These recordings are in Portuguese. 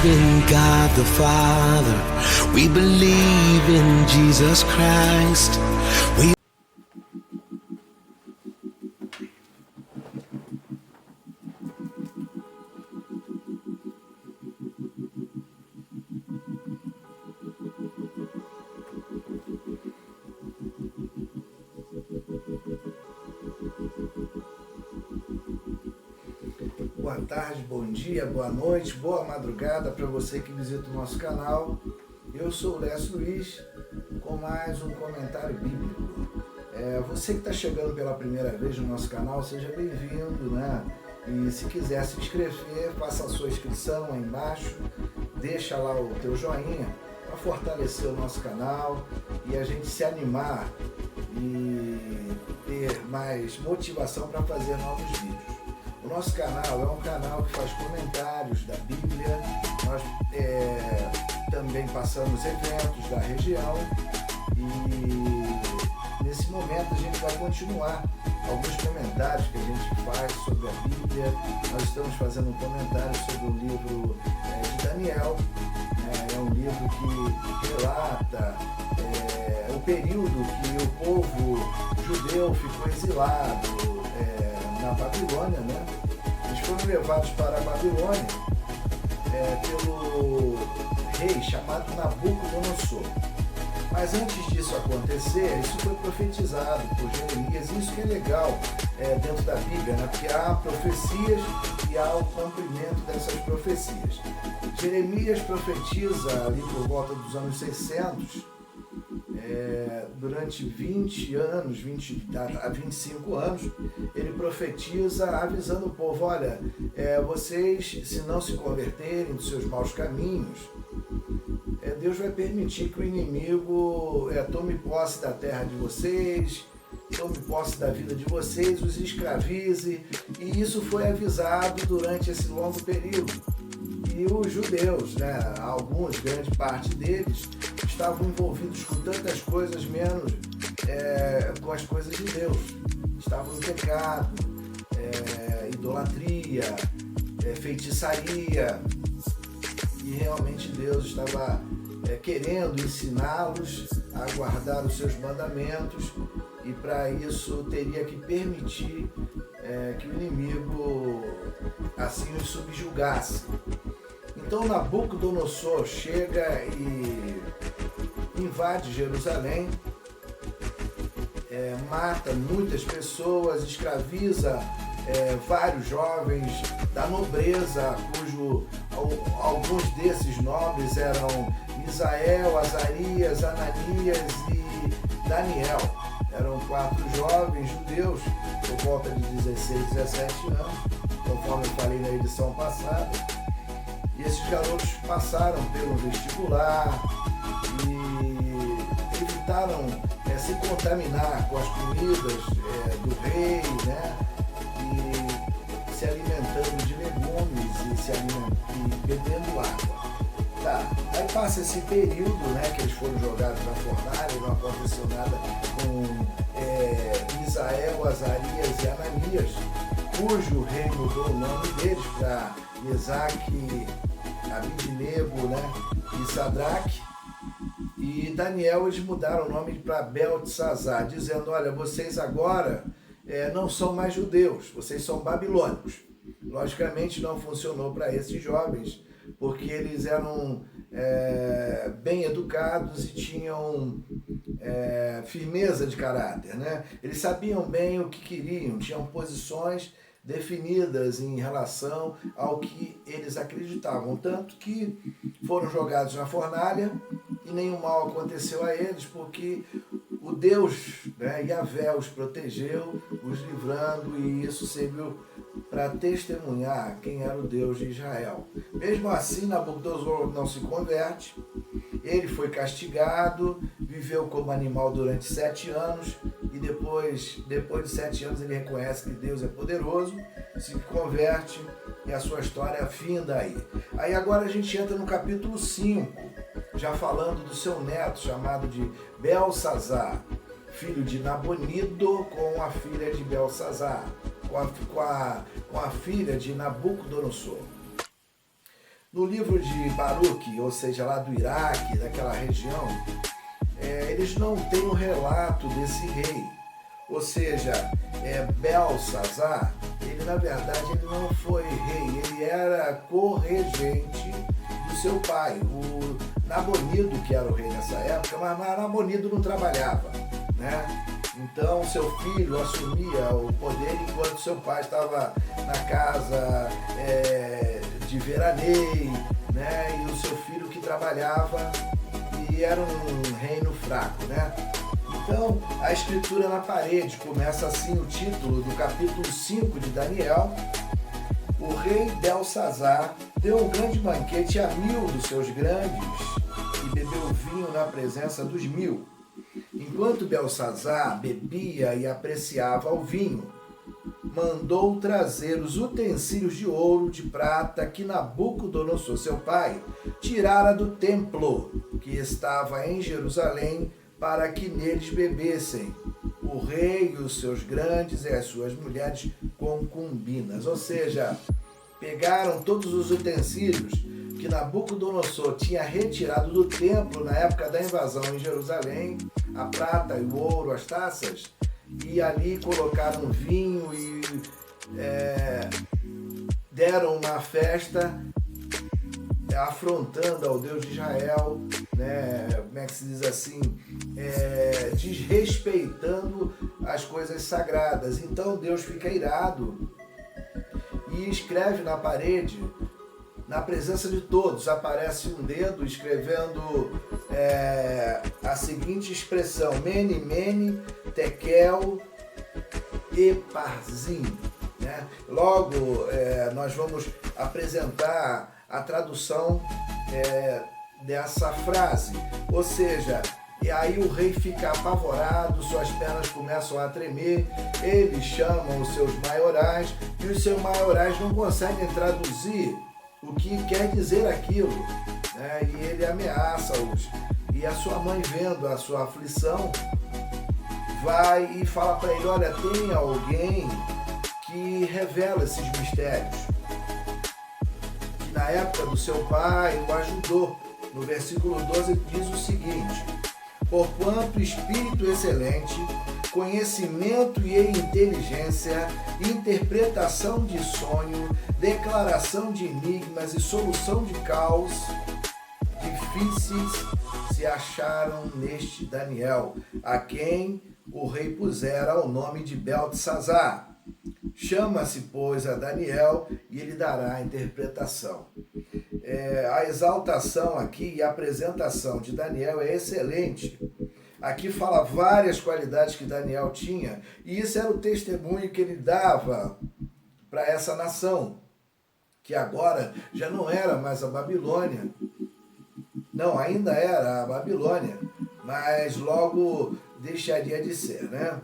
in God the Father. We believe in Jesus Christ. Boa tarde, bom dia, boa noite, boa madrugada para você que visita o nosso canal. Eu sou o Lécio Luiz com mais um comentário bíblico. Você que está chegando pela primeira vez no nosso canal, seja bem-vindo, né? E se quiser se inscrever, faça a sua inscrição aí embaixo, deixa lá o teu joinha para fortalecer o nosso canal e a gente se animar e ter mais motivação para fazer novos vídeos. O nosso canal é um canal que faz comentários da Bíblia, nós também passamos eventos da região e nesse momento a gente vai continuar alguns comentários que a gente faz sobre a Bíblia. Nós estamos fazendo um comentário sobre o livro de Daniel, é um livro que relata o período que o povo judeu ficou exilado na Babilônia, né? Eles foram levados para a Babilônia pelo rei chamado Nabucodonosor. Mas antes disso acontecer, isso foi profetizado por Jeremias, e isso que é legal dentro da Bíblia, né? Porque há profecias e há o cumprimento dessas profecias. Jeremias profetiza ali por volta dos anos 600, durante 20 anos, 25 anos, ele profetiza avisando o povo: olha, vocês, se não se converterem dos seus maus caminhos, Deus vai permitir que o inimigo tome posse da terra de vocês, tome posse da vida de vocês, os escravize, e isso foi avisado durante esse longo período. E os judeus, né, alguns, grande parte deles, estavam envolvidos com tantas coisas, menos com as coisas de Deus. Estavam em pecado, idolatria, feitiçaria, e realmente Deus estava querendo ensiná-los a guardar os seus mandamentos, e para isso teria que permitir que o inimigo assim os subjugasse. Então Nabucodonosor chega e invade Jerusalém, mata muitas pessoas, escraviza vários jovens da nobreza, alguns desses nobres eram Misael, Azarias, Ananias e Daniel. Eram 4 jovens judeus por volta de 16, 17 anos, conforme eu falei na edição passada. E esses garotos passaram pelo vestibular e evitaram se contaminar com as comidas do rei, né? E se alimentando de legumes e bebendo água. Tá. Aí passa esse período, né, que eles foram jogados na fornalha, não aconteceu nada com Misael, Azarias e Ananias, cujo rei mudou o nome deles para Mesaque, Abidnego, né, e Sadraque. E Daniel, eles mudaram o nome para Beltesazar, dizendo: olha, vocês agora não são mais judeus, vocês são babilônicos. Logicamente não funcionou para esses jovens, porque eles eram bem educados e tinham firmeza de caráter, né? Eles sabiam bem o que queriam, tinham posições definidas em relação ao que eles acreditavam, tanto que foram jogados na fornalha e nenhum mal aconteceu a eles, porque o Deus, né, Yahvé, os protegeu, os livrando, e isso serviu para testemunhar quem era o Deus de Israel. Mesmo assim, Nabucodonosor não se converte, ele foi castigado, viveu como animal durante 7 anos, e depois de 7 anos ele reconhece que Deus é poderoso, se converte e a sua história finda aí. Aí agora a gente entra no capítulo 5, já falando do seu neto chamado de Belsazar, filho de Nabonido com a filha de Belsazar, com a filha de Nabucodonosor. No livro de Baruque, ou seja, lá do Iraque, daquela região, eles não têm o relato desse rei. Ou seja, Belsazar, ele na verdade ele não foi rei, ele era corregente do seu pai, o Nabonido, que era o rei nessa época, mas Nabonido não trabalhava, né? Então seu filho assumia o poder enquanto seu pai estava na casa de veraneio, né? E o seu filho que trabalhava, e era um reino fraco, né? Então, a escritura na parede começa assim o título do capítulo 5 de Daniel. O rei Belsazar deu um grande banquete a 1000 dos seus grandes e bebeu vinho na presença dos 1000. Enquanto Belsazar bebia e apreciava o vinho, mandou trazer os utensílios de ouro, de prata, que Nabucodonosor, seu pai, tirara do templo que estava em Jerusalém, para que neles bebessem o rei e os seus grandes e as suas mulheres concubinas. Ou seja, pegaram todos os utensílios que Nabucodonosor tinha retirado do templo na época da invasão em Jerusalém, a prata e o ouro, as taças, e ali colocaram vinho e deram uma festa afrontando ao Deus de Israel, né? Como é que se diz assim? Desrespeitando as coisas sagradas. Então Deus fica irado e escreve na parede, na presença de todos, aparece um dedo escrevendo a seguinte expressão: Mene, Mene, Tekel, Eparzim, né? Logo, nós vamos apresentar a tradução dessa frase, ou seja, e aí o rei fica apavorado, suas pernas começam a tremer, eles chamam os seus maiorais e os seus maiorais não conseguem traduzir o que quer dizer aquilo, né? E ele ameaça-os, e a sua mãe, vendo a sua aflição, vai e fala para ele: olha, tem alguém que revela esses mistérios, que na época do seu pai o ajudou. No versículo 12 diz o seguinte: porquanto espírito excelente, conhecimento e inteligência, interpretação de sonho, declaração de enigmas e solução de caos difíceis se acharam neste Daniel, a quem o rei pusera o nome de Beltesazar. Chama-se, pois, a Daniel, e ele dará a interpretação. A exaltação aqui e a apresentação de Daniel é excelente. Aqui fala várias qualidades que Daniel tinha, e isso era o testemunho que ele dava para essa nação, que agora já não era mais a Babilônia. Não, ainda era a Babilônia, mas logo deixaria de ser, né?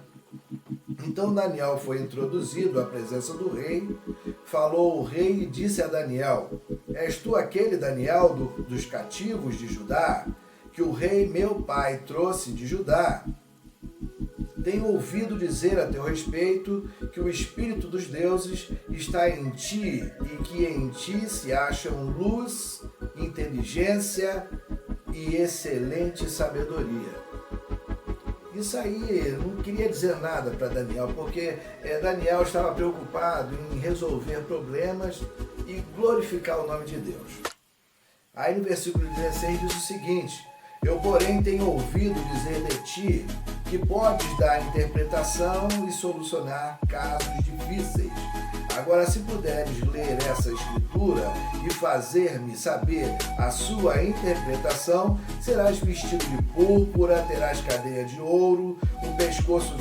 Então Daniel foi introduzido à presença do rei. Falou o rei e disse a Daniel: és tu aquele Daniel dos cativos de Judá, que o rei meu pai trouxe de Judá? Tenho ouvido dizer a teu respeito que o Espírito dos deuses está em ti e que em ti se acham luz, inteligência e excelente sabedoria. Isso aí não queria dizer nada para Daniel, porque Daniel estava preocupado em resolver problemas e glorificar o nome de Deus. Aí no versículo 16 diz o seguinte: eu, porém, tenho ouvido dizer de ti que podes dar interpretação e solucionar casos difíceis. Agora, se puderes ler essa escritura e fazer-me saber a sua interpretação, serás vestido de púrpura, terás cadeia de ouro, o pescoço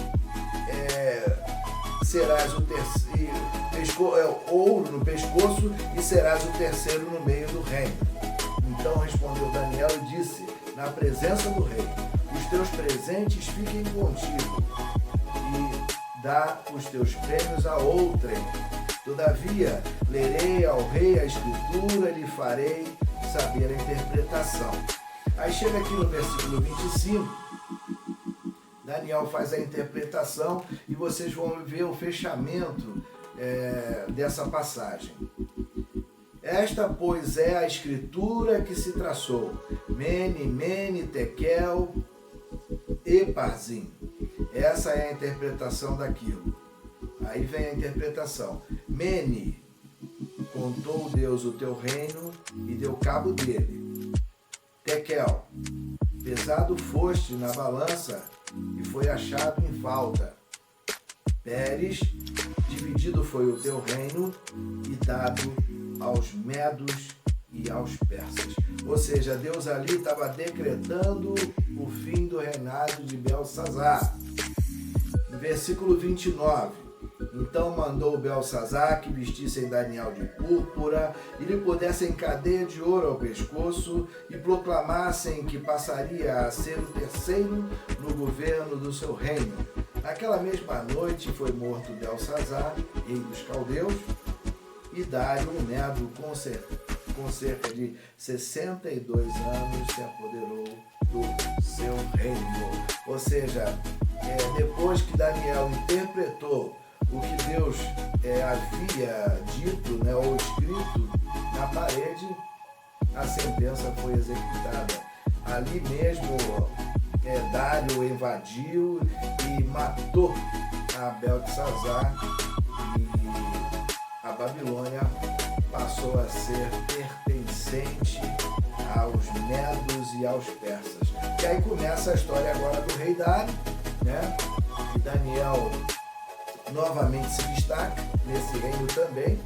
serás o terceiro, ouro no pescoço, e serás o terceiro no meio do reino. Então respondeu Daniel e disse, na presença do rei: os teus presentes fiquem contigo, e dá os teus prêmios a outrem. Todavia, lerei ao rei a escritura e lhe farei saber a interpretação. Aí chega aqui no versículo 25, Daniel faz a interpretação e vocês vão ver o fechamento dessa passagem. Esta, pois, é a escritura que se traçou. Mene, mene, tekel, eparzim. Essa é a interpretação daquilo. Aí vem a interpretação. Mene, contou Deus o teu reino e deu cabo dele. Tekel, pesado foste na balança e foi achado em falta. Pérez, dividido foi o teu reino e dado aos medos e aos persas. Ou seja, Deus ali estava decretando o fim do reinado de Belsazar. No versículo 29, então mandou Belsazar que vestissem Daniel de púrpura e lhe pudessem cadeia de ouro ao pescoço e proclamassem que passaria a ser o terceiro no governo do seu reino. Naquela mesma noite foi morto Belsazar, rei dos caldeus, e Dário, o Medo, com cerca de 62 anos, se apoderou do seu reino. Ou seja, depois que Daniel interpretou o que Deus havia dito, ou escrito na parede, a sentença foi executada. Ali mesmo, Dário invadiu e matou a Beltesazar e a Babilônia passou a ser pertencente aos medos e aos persas. E aí começa a história agora do rei Dário, E Daniel novamente se destaca nesse reino também.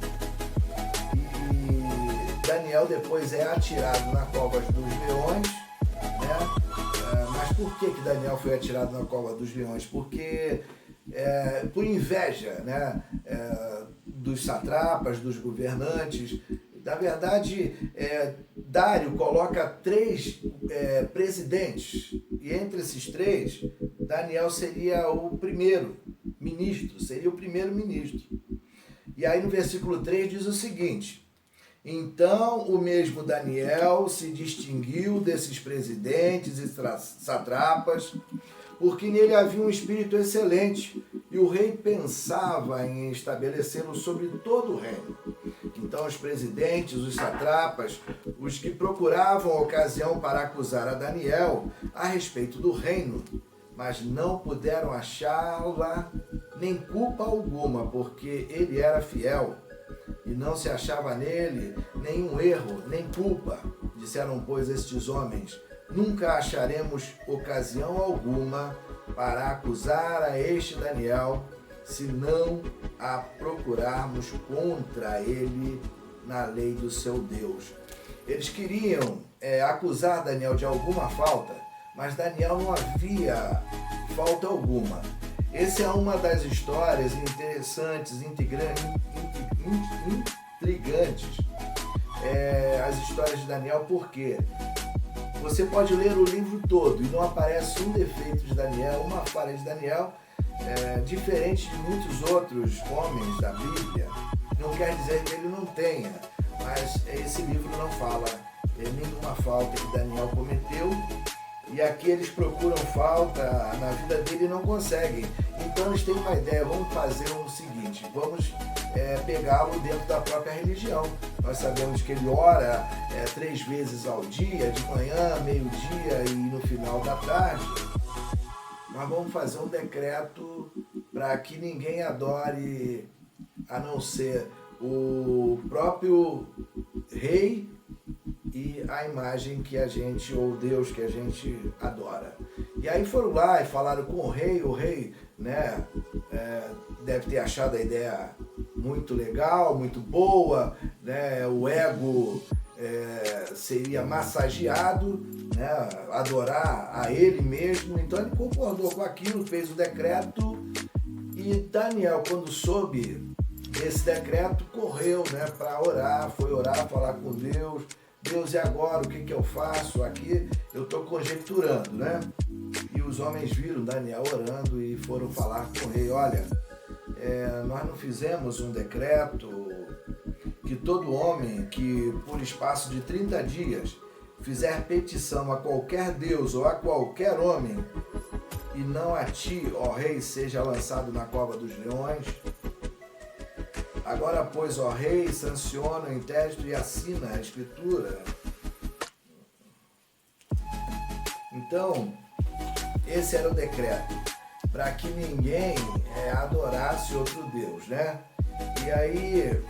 E Daniel depois é atirado na cova dos leões, Mas por que Daniel foi atirado na cova dos leões? Porque por inveja, dos satrapas, dos governantes. Na verdade, Dário coloca 3 presidentes, e entre esses 3, Daniel seria o primeiro ministro. E aí no versículo 3 diz o seguinte: então o mesmo Daniel se distinguiu desses presidentes e satrapas, porque nele havia um espírito excelente, e o rei pensava em estabelecê-lo sobre todo o reino. Então os presidentes, os satrapas, os que procuravam ocasião para acusar a Daniel a respeito do reino, mas não puderam achá-la nem culpa alguma, porque ele era fiel, e não se achava nele nenhum erro, nem culpa. Disseram, pois, estes homens: nunca acharemos ocasião alguma para acusar a este Daniel, se não a procurarmos contra ele na lei do seu Deus. Eles queriam acusar Daniel de alguma falta, mas Daniel não havia falta alguma. Essa é uma das histórias interessantes, intrigantes, as histórias de Daniel, porque você pode ler o livro todo e não aparece um defeito de Daniel, uma falha de Daniel, diferente de muitos outros homens da Bíblia. Não quer dizer que ele não tenha, mas esse livro não fala nenhuma falta que Daniel cometeu, e aqui eles procuram falta na vida dele e não conseguem. Então eles têm uma ideia: vamos fazer o seguinte, vamos pegá-lo dentro da própria religião. Nós sabemos que ele ora 3 vezes ao dia, de manhã, meio-dia e no final da tarde. Mas vamos fazer um decreto para que ninguém adore a não ser o próprio rei e a imagem que a gente, ou Deus que a gente adora. E aí foram lá e falaram com o rei, deve ter achado a ideia muito legal, muito boa, o ego seria massageado, adorar a ele mesmo. Então ele concordou com aquilo, fez o decreto, e Daniel, quando soube desse decreto, correu para orar, foi orar, falar com Deus. Deus, e agora? O que eu faço aqui? Eu estou conjecturando, E os homens viram Daniel orando e foram falar com o rei: olha, nós não fizemos um decreto que todo homem que por espaço de 30 dias fizer petição a qualquer Deus ou a qualquer homem, e não a ti, ó rei, seja lançado na cova dos leões? Agora, pois, ó rei, sanciona o intégrito e assina a escritura. Então, esse era o decreto, para que ninguém adorasse outro Deus, né? E aí,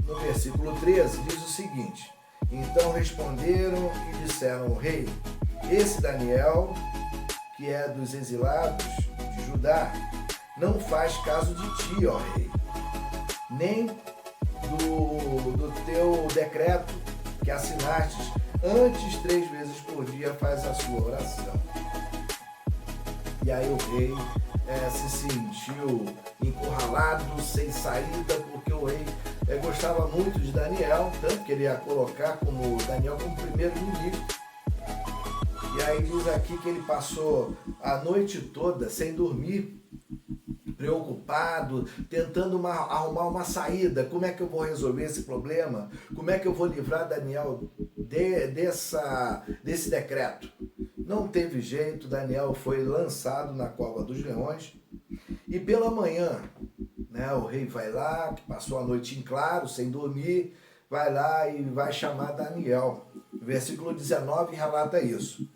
no versículo 13, diz o seguinte: então responderam e disseram ao rei: esse Daniel, que é dos exilados de Judá, não faz caso de ti, ó rei, nem do teu decreto que assinastes, antes 3 vezes por dia faz a sua oração. E aí o rei se sentiu encurralado, sem saída, porque o rei gostava muito de Daniel, tanto que ele ia colocar Daniel como primeiro-ministro. E aí diz aqui que ele passou a noite toda sem dormir, preocupado, tentando arrumar uma saída. Como é que eu vou resolver esse problema? Como é que eu vou livrar Daniel desse decreto? Não teve jeito, Daniel foi lançado na cova dos leões. E pela manhã, né, o rei vai lá, que passou a noite em claro, sem dormir, vai lá e vai chamar Daniel. Versículo 19 relata isso.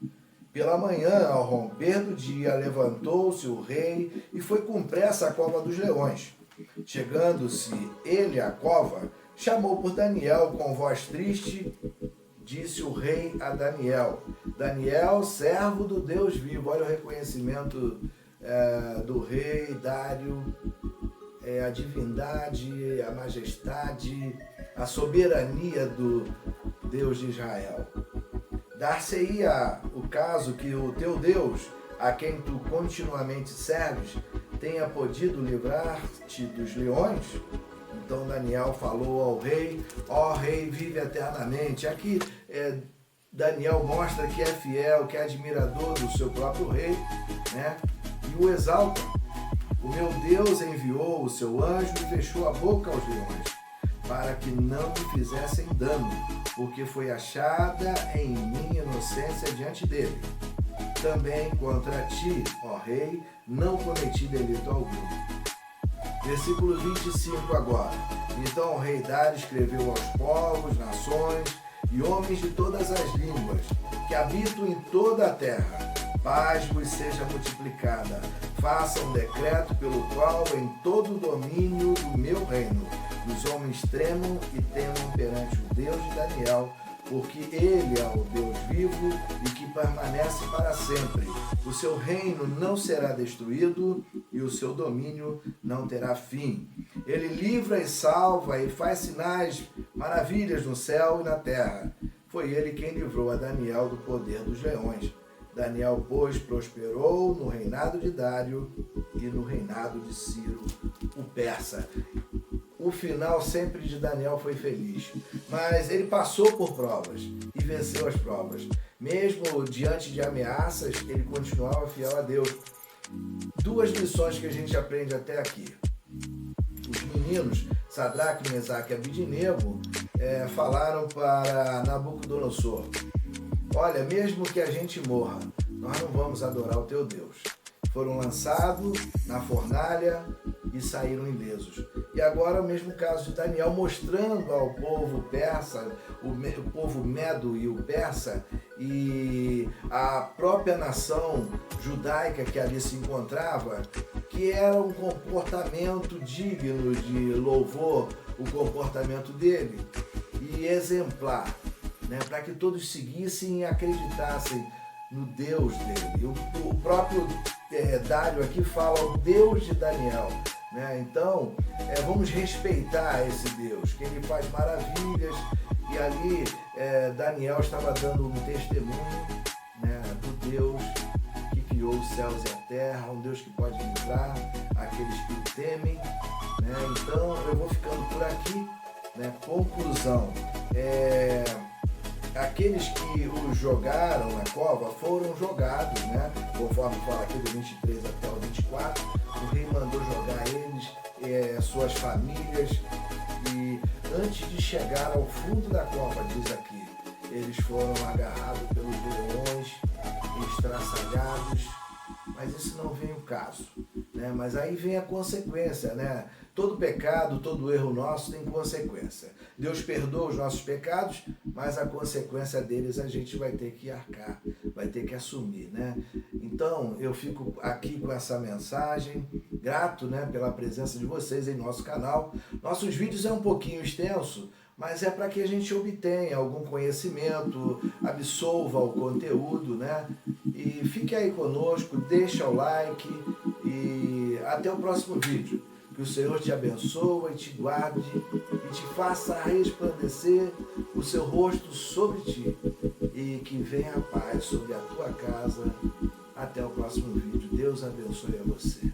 Pela manhã, ao romper do dia, levantou-se o rei e foi com pressa à cova dos leões. Chegando-se ele à cova, chamou por Daniel com voz triste. Disse o rei a Daniel: Daniel, servo do Deus vivo. Olha o reconhecimento do rei Dário, a divindade, a majestade, a soberania do Deus de Israel. Dar-se-ia o caso que o teu Deus, a quem tu continuamente serves, tenha podido livrar-te dos leões? Então Daniel falou ao rei: ó rei, vive eternamente. Aqui Daniel mostra que é fiel, que é admirador do seu próprio rei, né? E o exalta. O meu Deus enviou o seu anjo e fechou a boca aos leões, para que não me fizessem dano, porque foi achada em mim inocência diante dele. Também contra ti, ó rei, não cometi delito algum. Versículo 25 agora. Então o rei Dário escreveu aos povos, nações e homens de todas as línguas, que habitam em toda a terra: paz vos seja multiplicada. Faça um decreto pelo qual em todo o domínio do meu reino os homens tremam e temam perante o Deus de Daniel, porque ele é o Deus vivo e que permanece para sempre. O seu reino não será destruído e o seu domínio não terá fim. Ele livra e salva e faz sinais, maravilhas no céu e na terra. Foi ele quem livrou a Daniel do poder dos leões. Daniel, pois, prosperou no reinado de Dário e no reinado de Ciro, o persa. O final sempre de Daniel foi feliz, mas ele passou por provas e venceu as provas. Mesmo diante de ameaças, ele continuava fiel a Deus. 2 lições que a gente aprende até aqui. Os meninos, Sadraque, Mesaque e Abidnego, falaram para Nabucodonosor: olha, mesmo que a gente morra, nós não vamos adorar o teu Deus. Foram lançados na fornalha e saíram ilesos. E agora o mesmo caso de Daniel, mostrando ao povo persa, o povo medo e o persa, e a própria nação judaica que ali se encontrava, que era um comportamento digno de louvor, o comportamento dele, e exemplar, né, para que todos seguissem e acreditassem no Deus dele. O próprio Dário aqui fala o Deus de Daniel, né? Então vamos respeitar esse Deus, que ele faz maravilhas. E ali Daniel estava dando um testemunho, né, do Deus que criou os céus e a terra, um Deus que pode livrar aqueles que o temem, né? Então eu vou ficando por aqui, né? Conclusão: aqueles que o jogaram na cova foram jogados, né? Conforme fala aqui do 23 até o 24, o rei mandou jogar eles, suas famílias, e antes de chegar ao fundo da cova, diz aqui, eles foram agarrados pelos leões, estraçalhados, mas isso não vem o caso. né? Mas aí vem a consequência, né? Todo pecado, todo erro nosso tem consequência. Deus perdoa os nossos pecados, mas a consequência deles a gente vai ter que arcar, vai ter que assumir, né? Então, eu fico aqui com essa mensagem, grato, né, pela presença de vocês em nosso canal. Nossos vídeos é um pouquinho extenso, mas é para que a gente obtenha algum conhecimento, absorva o conteúdo, né? E fique aí conosco, deixa o like e até o próximo vídeo. Que o Senhor te abençoe, te guarde e te faça resplandecer o seu rosto sobre ti. E que venha a paz sobre a tua casa. Até o próximo vídeo. Deus abençoe a você.